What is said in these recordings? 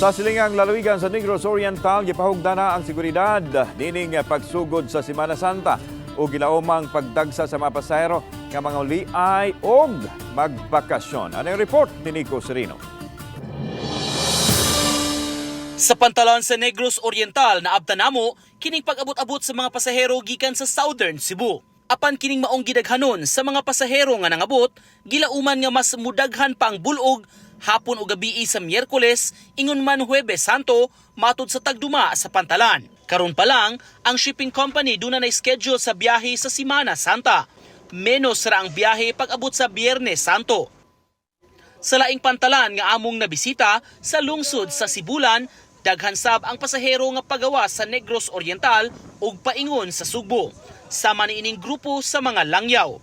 Sa silingang lalawigan sa Negros Oriental, gipahugda na ang seguridad nining pagsugod sa Semana Santa o gilaumang pagdagsa sa mga pasahero nga mga liay o magbakasyon. Ano yung report ni Nico Serino? Sa pantalan sa Negros Oriental na abtan namo kining pag-abot-abot sa mga pasahero gikan sa Southern Cebu. Apan kining maong gidaghanon sa mga pasahero nga nangabot, gilauman nga mas mudaghan pa ang bulog hapon o gabi sa Miyerkules ingon man Huwebes Santo matud sa tagduma sa pantalan. Karon pa lang ang shipping company duna na schedule sa biyahe sa Semana Santa. Menos ra ang biyahe pag-abot sa Biyernes Santo. Sa laing pantalan nga among nabisita sa lungsod sa Sibulan, daghan sab ang pasahero nga pagawa sa Negros Oriental ug paingon sa Sugbo. Sama ni ining grupo sa mga langyaw.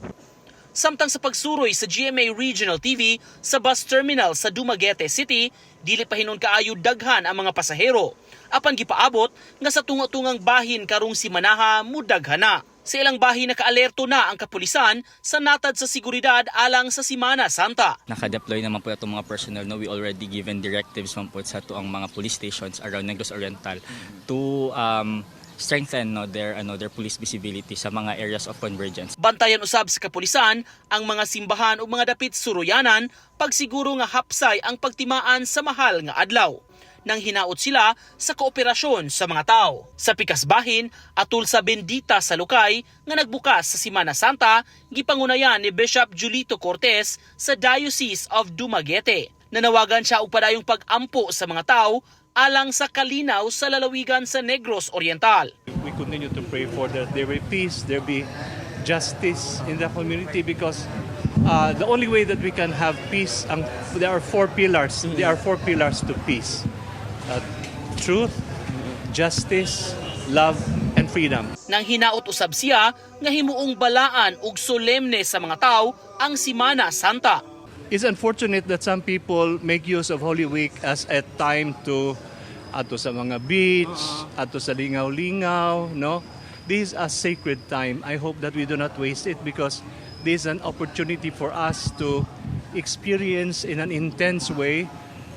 Samtang sa pagsuroy sa GMA Regional TV sa bus terminal sa Dumaguete City, dili pa hinon kaayo daghan ang mga pasahero. Apan gipaabot nga sa tunga-tungang bahin karong simanaha mudaghana. Sa ilang bahin nakaalerto na ang kapulisan sa natad sa seguridad alang sa Semana Santa. Naka-deploy naman po itong mga personnel. No? We already given directives man po sa ang mga police stations around Negros Oriental to strengthen their police visibility sa mga areas of convergence. Bantayan usab sa kapulisan ang mga simbahan ug mga dapit suruyanan pagsiguro nga hapsay ang pagtimaan sa mahal nga adlaw. Nang hinaot sila sa kooperasyon sa mga tao. Sa pikas bahin, atul sa bendita sa Lukay nga nagbukas sa Semana Santa, gipangunayan ni Bishop Julito Cortez sa Diocese of Dumaguete. Nanawagan siya og padayong pag-ampo sa mga tao alang sa kalinaw sa lalawigan sa Negros Oriental. We continue to pray for that there be peace, there be justice in the community because the only way that we can have peace, there are four pillars. There are four pillars to peace. Truth, justice, love, and freedom. Nang hinaot usab siya nga himuong balaan ug solemne sa mga tao ang Semana Santa. It's unfortunate that some people make use of Holy Week as a time to ato sa mga beach, ato sa lingaw-lingaw, no? This is a sacred time. I hope that we do not waste it because this is an opportunity for us to experience in an intense way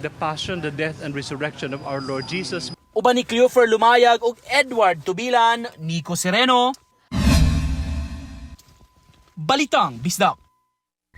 the passion, the death, and resurrection of our Lord Jesus. Uban ni Cleofer Lumayag ug Edward Tubilan, Nico Sereno. Balitang Bisdak.